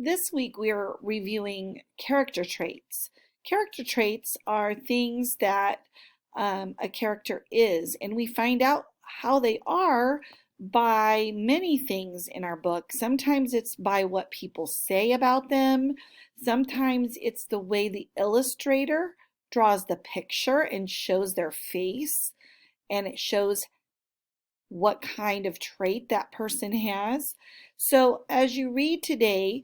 This week we're reviewing character traits. Character traits are things that a character is, and we find out how they are by many things in our book. Sometimes it's by what people say about them, sometimes it's the way the illustrator draws the picture and shows their face, and it shows what kind of trait that person has. So as you read today,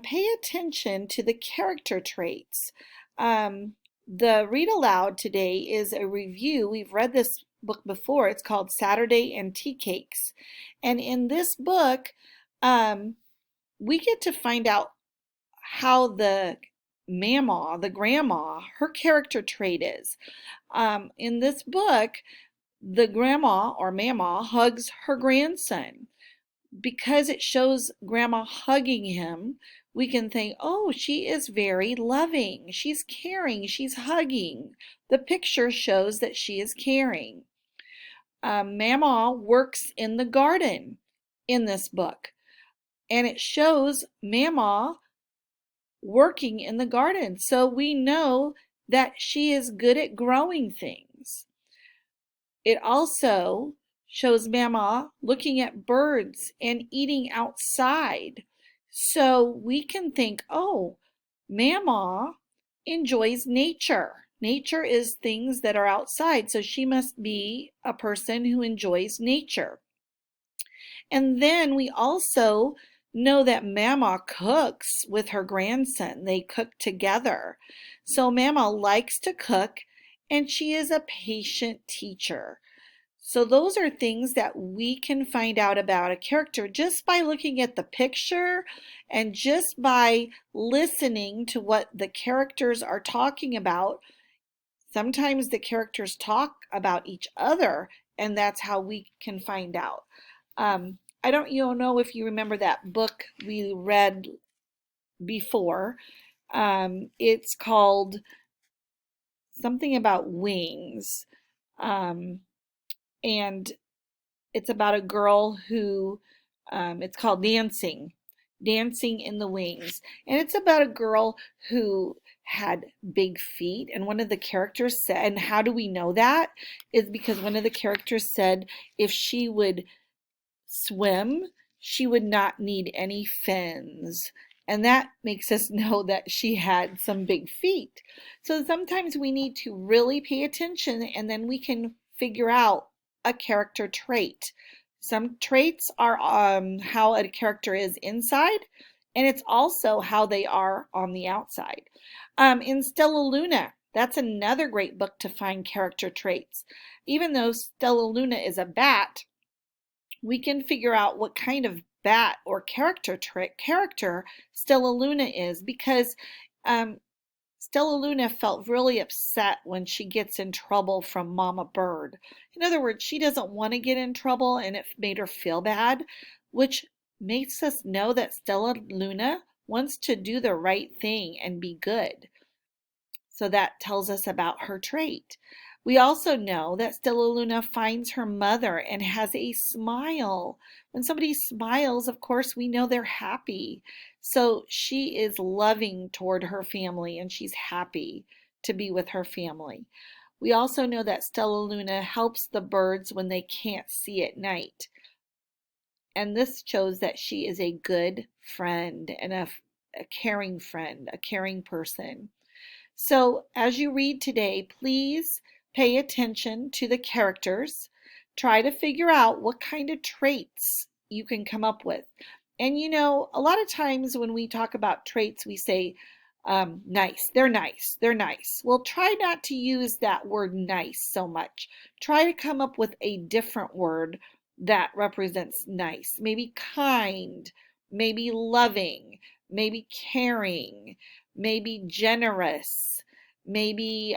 pay attention to the character traits. The read aloud today is a review. We've read this book before. It's called Saturday and Tea Cakes. And in this book, we get to find out how the mama, the grandma, her character trait is. In this book, the grandma or mama hugs her grandson. Because it shows grandma hugging him, we can think, oh, she is very loving. She's caring. She's hugging. The picture shows that she is caring. Mama works in the garden in this book, and it shows Mama working in the garden. So we know that she is good at growing things. It also shows Mama looking at birds and eating outside. So we can think, oh, Mama enjoys nature. Nature is things that are outside, so she must be a person who enjoys nature. And then we also know that Mama cooks with her grandson. They cook together. So Mama likes to cook, and she is a patient teacher. So those are things that we can find out about a character just by looking at the picture and just by listening to what the characters are talking about. Sometimes the characters talk about each other, and that's how we can find out. I don't know if you remember that book we read before. It's called something about wings. Um, and it's about a girl who, it's called Dancing in the Wings. And it's about a girl who had big feet. And one of the characters said, and how do we know that? Is because one of the characters said if she would swim, she would not need any fins. And that makes us know that she had some big feet. So sometimes we need to really pay attention, and then we can figure out a character trait. Some traits are how a character is inside, and it's also how they are on the outside. In Stellaluna, that's another great book to find character traits. Even though Stellaluna is a bat, we can figure out what kind of bat or character Stellaluna is, because Stellaluna felt really upset when she gets in trouble from Mama Bird. In other words, she doesn't want to get in trouble, and it made her feel bad, which makes us know that Stellaluna wants to do the right thing and be good. So that tells us about her trait. We also know that Stellaluna finds her mother and has a smile. When somebody smiles, of course, we know they're happy. So she is loving toward her family, and she's happy to be with her family. We also know that Stellaluna helps the birds when they can't see at night. And this shows that she is a good friend and a caring friend, a caring person. So as you read today, please pay attention to the characters. Try to figure out what kind of traits you can come up with. And a lot of times when we talk about traits, we say, nice, they're nice, they're nice. Well, try not to use that word nice so much. Try to come up with a different word that represents nice. Maybe kind, maybe loving, maybe caring, maybe generous, maybe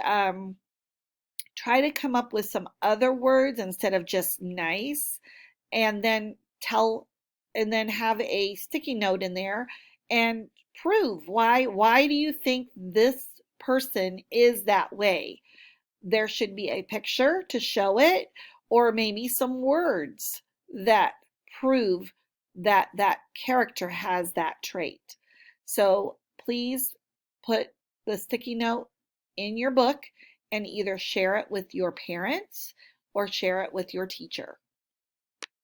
try to come up with some other words instead of just nice, and then have a sticky note in there and prove why do you think this person is that way. There should be a picture to show it, or maybe some words that prove that that character has that trait. So please put the sticky note in your book and either share it with your parents or share it with your teacher.